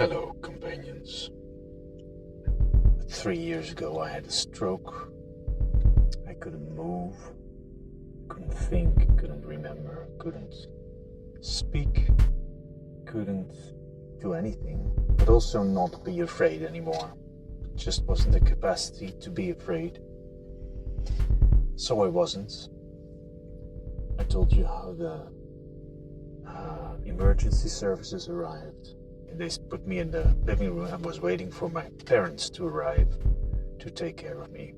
Hello, companions. 3 years ago, I had a stroke. I couldn't move, couldn't think, couldn't remember, couldn't speak, couldn't do anything, but also not be afraid anymore. Just wasn't the capacity to be afraid. So I wasn't. I told you how the emergency services arrived. They put me in the living room. I was waiting for my parents to arrive to take care of me.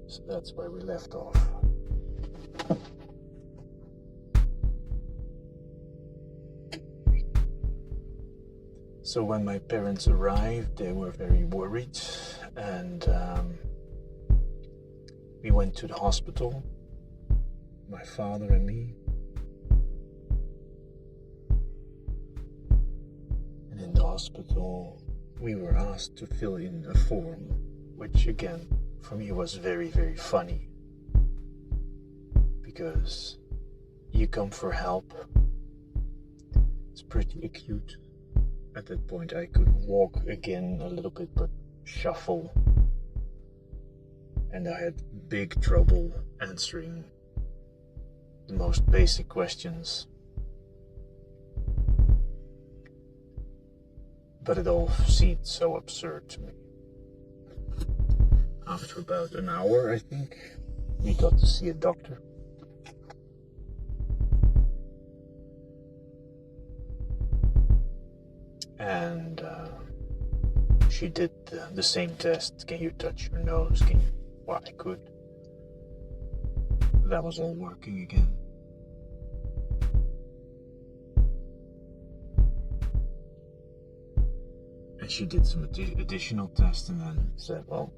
So that's where we left off. So when my parents arrived, they were very worried, and we went to the hospital, my father and me. And in the hospital, we were asked to fill in a form, which again, for me was very, very funny. Because you come for help, it's pretty acute. At that point, I could walk again a little bit, but shuffle. And I had big trouble answering the most basic questions. But it all seemed so absurd to me. After about an hour, I think, we got to see a doctor. And she did the same test. Can you touch your nose? Well, I could. That was all working again. And she did some additional tests and then said, well,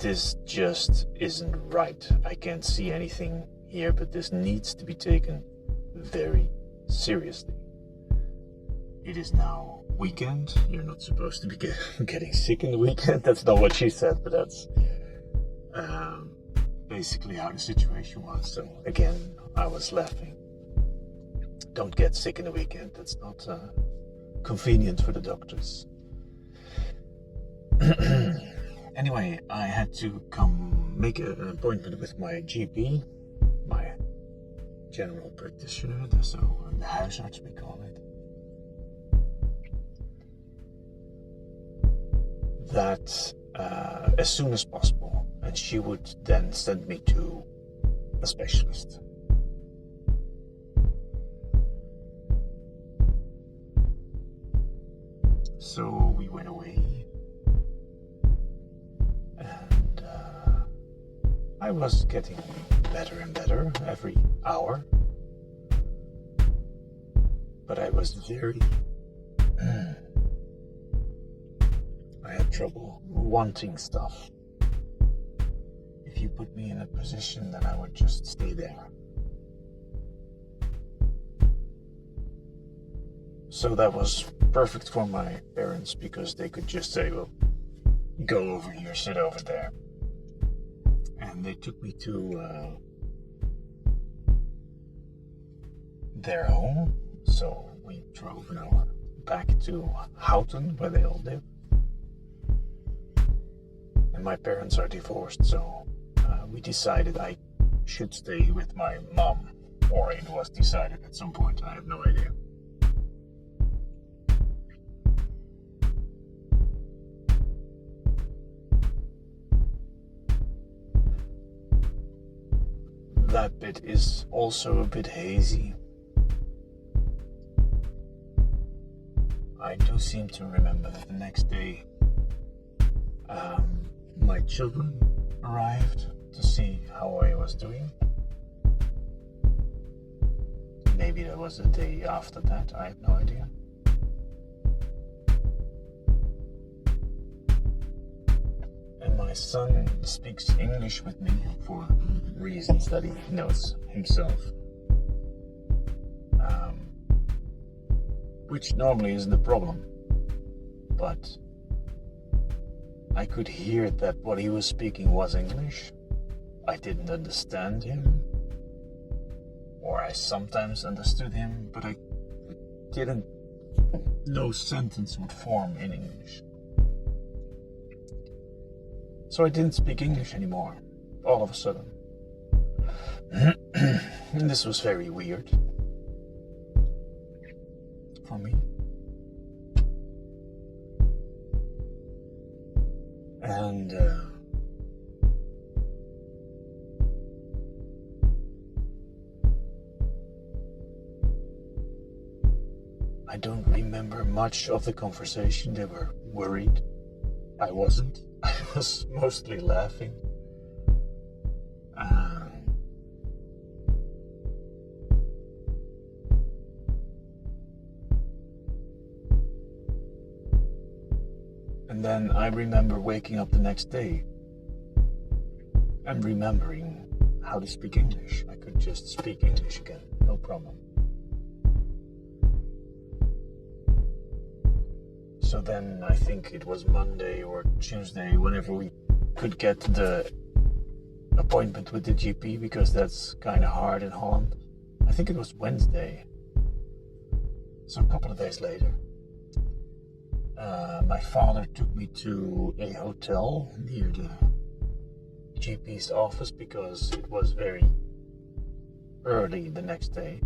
this just isn't right. I can't see anything here, but this needs to be taken very seriously. It is now weekend. You're not supposed to be getting sick in the weekend. That's not what she said, but that's basically how the situation was. So again, I was laughing. Don't get sick in the weekend. That's not convenient for the doctors. Anyway, I had to come make an appointment with my GP, my general practitioner, so the huisarts we call it. That as soon as possible, and she would then send me to a specialist. So we went away, and I was getting better and better every hour, but I was very I had trouble wanting stuff. If you put me in a position, then I would just stay there. So that was perfect for my parents, because they could just say, well, go over here, sit over there. And they took me to their home. So we drove an hour back to Houten, where they all live. And my parents are divorced, so we decided I should stay with my mom. Or it was decided at some point, I have no idea. That bit is also a bit hazy. I do seem to remember that the next day my children arrived to see how I was doing. Maybe that was the day after that, I have no idea. And my son speaks English with me for reasons that he knows himself. Which normally isn't a problem, but I could hear that what he was speaking was English. I didn't understand him, or I sometimes understood him, but I didn't no sentence would form in English. So I didn't speak English anymore, all of a sudden. And this was very weird for me. And I don't remember much of the conversation. They were worried. I wasn't. I was mostly laughing. And then I remember waking up the next day and remembering how to speak English. I could just speak English again, no problem. So then I think it was Monday or Tuesday, whenever we could get the appointment with the GP, because that's kind of hard in Holland. I think it was Wednesday. So a couple of days later. My father took me to a hotel near the GP's office because it was very early the next day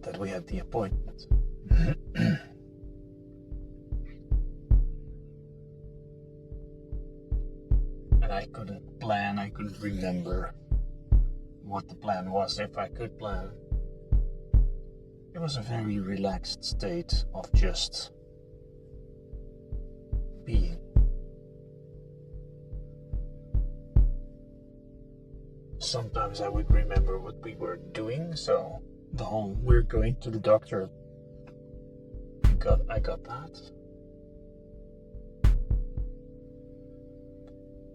that we had the appointment. And I couldn't plan, I couldn't remember what the plan was, if I could plan. It was a very relaxed state of just being. Sometimes I would remember what we were doing, so the whole we're going to the doctor, I got that.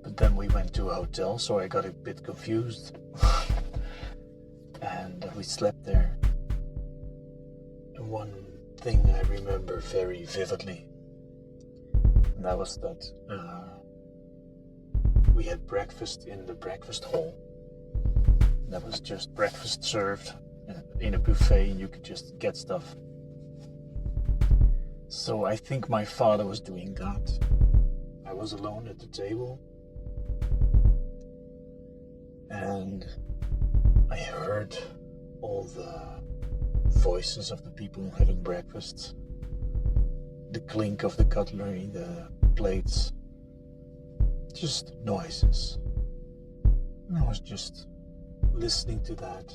But then we went to a hotel, so I got a bit confused. And we slept there. And one thing I remember very vividly, and that was that we had breakfast in the breakfast hall. That was just breakfast served in a buffet, and you could just get stuff. So I think my father was doing that. I was alone at the table. And I heard all the voices of the people having breakfast, the clink of the cutlery, the plates, just noises. And I was just listening to that.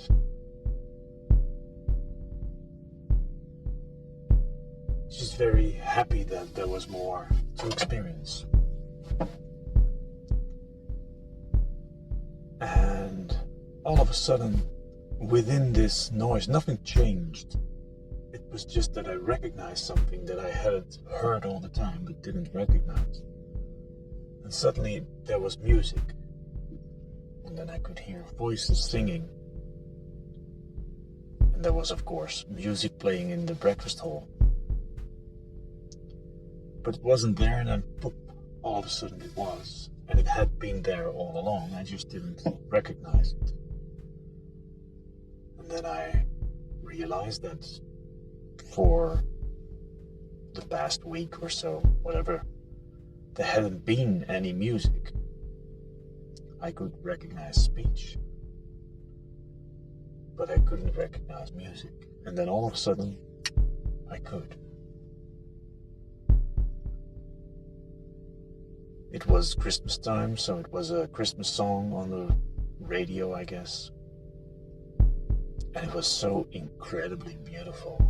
Just very happy that there was more to experience. And all of a sudden, within this noise, nothing changed. It was just that I recognized something that I hadn't heard all the time but didn't recognize. And suddenly there was music. And then I could hear voices singing. And there was, of course, music playing in the breakfast hall. But it wasn't there, and then poof, all of a sudden it was. And it had been there all along, I just didn't recognize it. And then I realized that for the past week or so, whatever, there hadn't been any music. I could recognize speech, but I couldn't recognize music. And then all of a sudden, I could. It was Christmas time, so it was a Christmas song on the radio, I guess. And it was so incredibly beautiful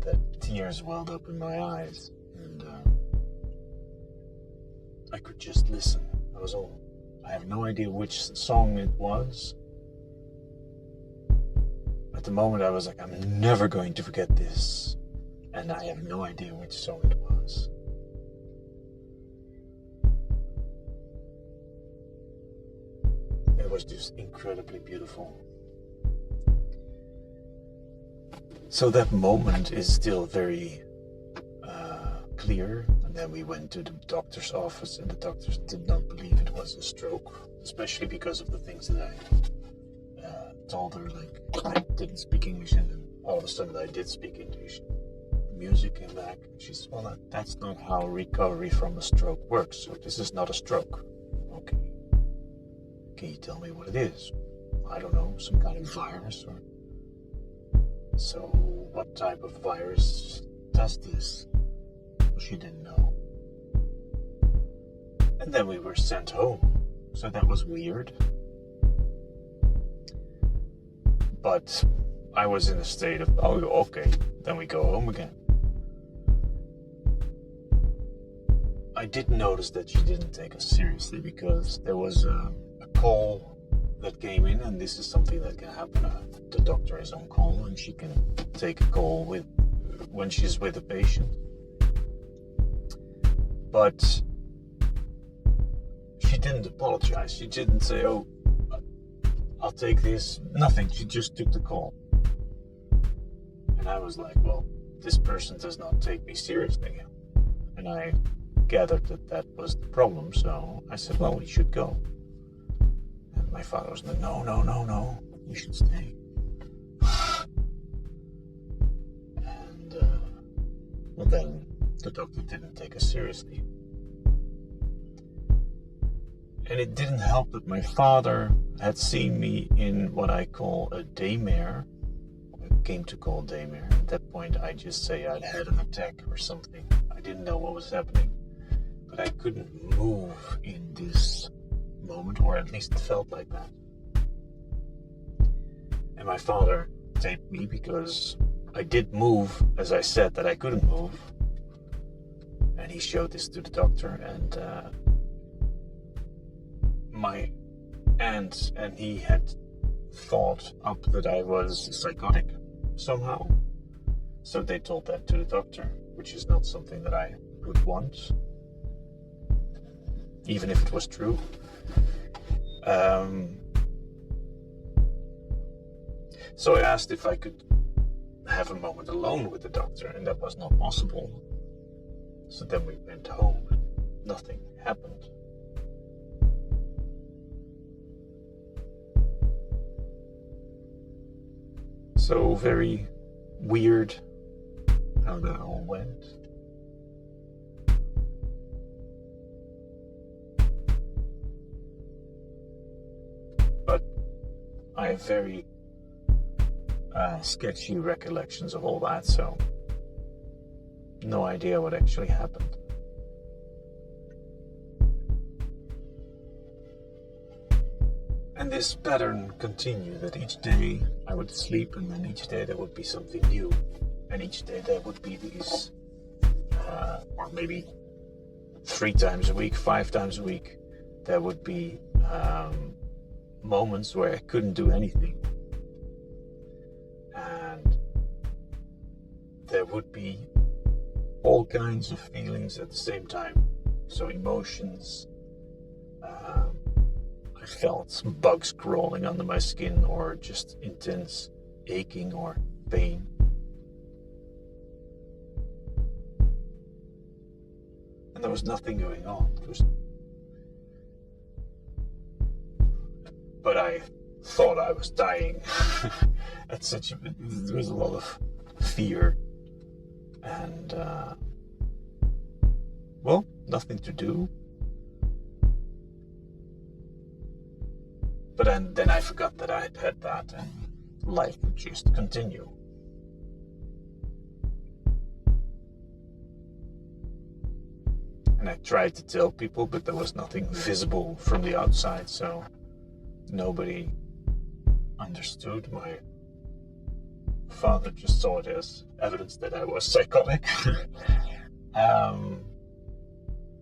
that tears welled up in my eyes. And I could just listen. That was all. I have no idea which song it was. At the moment I was like, I'm never going to forget this. And I have no idea which song it was. It was just incredibly beautiful. So that moment is still very clear. And then we went to the doctor's office, and the doctors did not believe it was a stroke, especially because of the things that I told her like I didn't speak English, and then all of a sudden I did speak English. Music came back. She said, well, that's not how recovery from a stroke works. So this is not a stroke. Okay. Can you tell me what it is? I don't know, some kind of virus or... So what type of virus does this? Well, she didn't know. And then we were sent home. So that was weird. But I was in a state of, oh, okay, then we go home again. I did notice that she didn't take us seriously because there was a call that came in, and this is something that can happen. The doctor is on call, and she can take a call when she's with a patient. But she didn't apologize. She didn't say, oh, I'll take this. Nothing. She just took the call. And I was like, well, this person does not take me seriously. And I gathered that was the problem. So I said, well, we should go. And my father was like, no, you should stay. And, well, then the doctor didn't take us seriously. And it didn't help that my father had seen me in what I call a daymare. I came to call daymare. At that point, I just say I'd had an attack or something. I didn't know what was happening. But I couldn't move in this moment, or at least it felt like that. And my father taped me because I did move, as I said, that I couldn't move. And he showed this to the doctor, and my aunt and he had thought up that I was psychotic somehow. So they told that to the doctor, which is not something that I would want, even if it was true. So I asked if I could have a moment alone with the doctor, and that was not possible. So then we went home, and nothing happened. So very weird how that all went. But I have very sketchy recollections of all that, so no idea what actually happened. And this pattern continued, that each day I would sleep, and then each day there would be something new, and each day there would be these, or maybe 3 times a week, 5 times a week, there would be moments where I couldn't do anything. And there would be all kinds of feelings at the same time. So emotions, I felt some bugs crawling under my skin, or just intense aching or pain. And there was nothing going on. But I thought I was dying. There was a lot of fear and well, nothing to do. But then I forgot that I had that, and life would just continue. And I tried to tell people, but there was nothing visible from the outside, so nobody understood. My father just saw it as evidence that I was psychotic.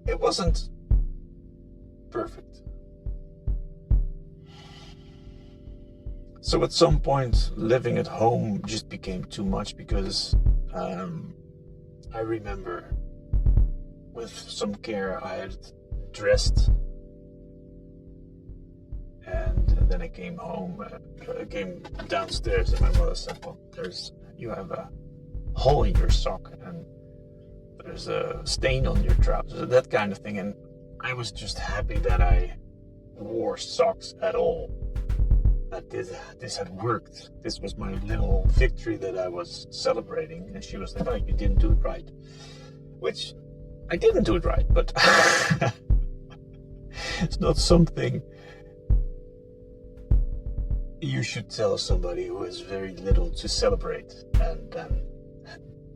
It wasn't perfect. So at some point, living at home just became too much, because I remember with some care I had dressed, and then I came home, I came downstairs, and my mother said, well, you have a hole in your sock, and there's a stain on your trousers, that kind of thing. And I was just happy that I wore socks at all. that this had worked. This was my little victory that I was celebrating. And she was like, "Oh, you didn't do it right," which I didn't do it right, but it's not something you should tell somebody who has very little to celebrate and then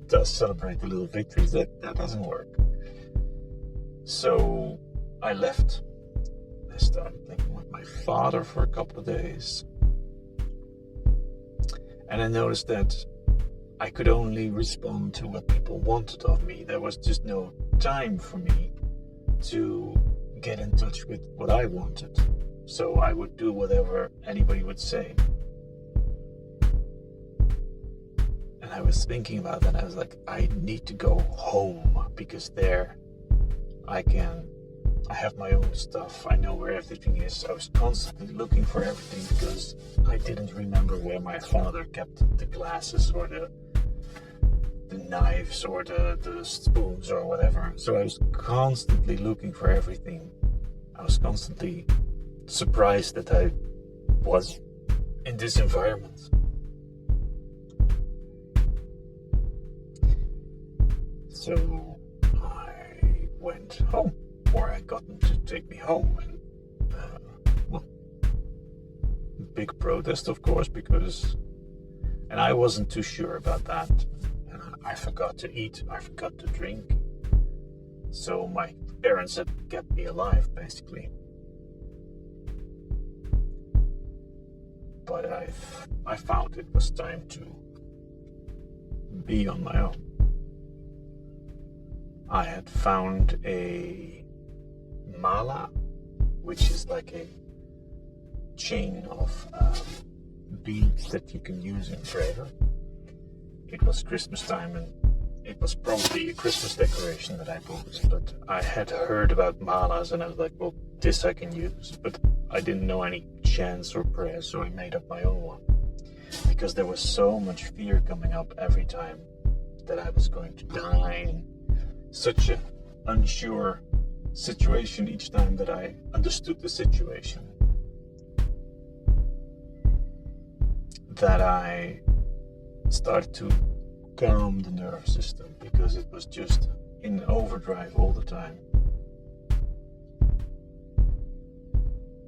does celebrate the little victories. That doesn't work. So I left. I started thinking with my father for a couple of days. And I noticed that I could only respond to what people wanted of me. There was just no time for me to get in touch with what I wanted. So I would do whatever anybody would say. And I was thinking about that. I was like, I need to go home, because there I have my own stuff. I know where everything is. I was constantly looking for everything because I didn't remember where my father kept the glasses or the knives or the spoons or whatever. So I was constantly looking for everything. I was constantly surprised that I was in this environment. So I went home, or I got them to take me home, and big protest, of course, and I wasn't too sure about that. And I forgot to eat, I forgot to drink. So my parents had kept me alive, basically. But I found it was time to be on my own. I had found a mala, which is like a chain of beads that you can use in prayer. It was Christmas time, and it was probably a Christmas decoration that I bought, but I had heard about malas, and I was like, well, this I can use, but I didn't know any chants or prayers, so I made up my own one, because there was so much fear coming up every time that I was going to die, and such an unsure situation each time that I understood the situation, that I started to calm the nervous system, because it was just in overdrive all the time.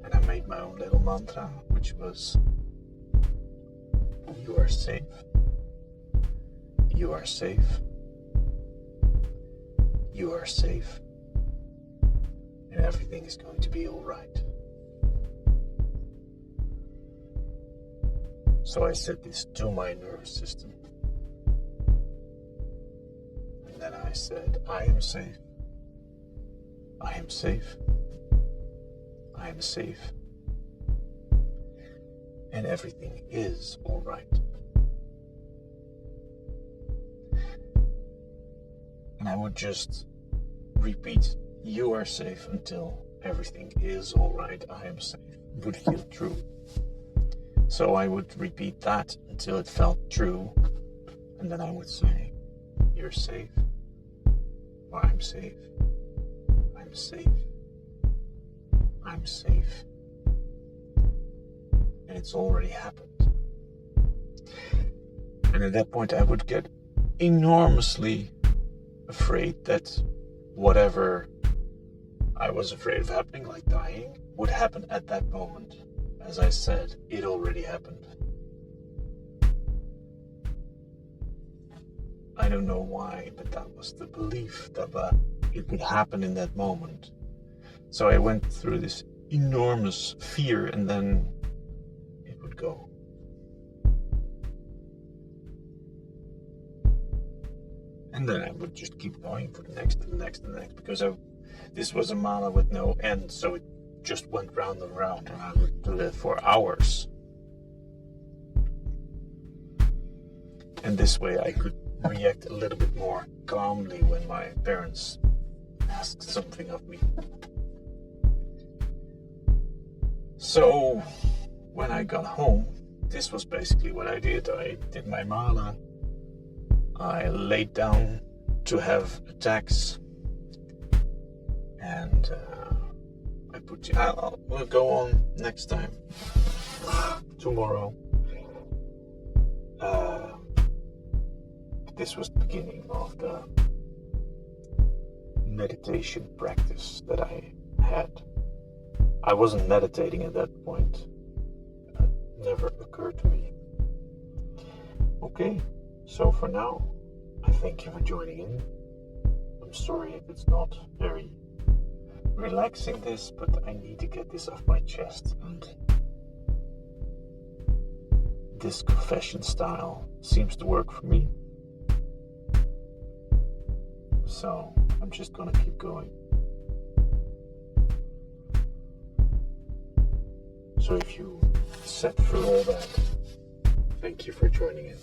And I made my own little mantra, which was, "You are safe. You are safe. You are safe. And everything is going to be all right." So I said this to my nervous system. And then I said, I am safe. I am safe. I am safe. And everything is all right. And I would just repeat, "You are safe," until everything is all right. I am safe. It would feel true. So I would repeat that until it felt true. And then I would say, "You're safe. Or I'm safe. I'm safe. I'm safe." And it's already happened. And at that point I would get enormously afraid that whatever I was afraid of happening, like dying, would happen at that moment. As I said, it already happened. I don't know why, but that was the belief that it would happen in that moment. So I went through this enormous fear, and then it would go. And then I would just keep going for the next and the next and the next, because this was a mala with no end, so it just went round and round, and I would do that for hours. And this way I could react a little bit more calmly when my parents asked something of me. So when I got home, this was basically what I did. I did my mala. I laid down to have attacks, and we'll go on next time. tomorrow. This was the beginning of the meditation practice that I had. I wasn't meditating at that point. It never occurred to me. Okay, so for now, I thank you for joining in. I'm sorry if it's not very relaxing this, but I need to get this off my chest, and this confession style seems to work for me. So I'm just gonna keep going. So if you sat through all that, thank you for joining in.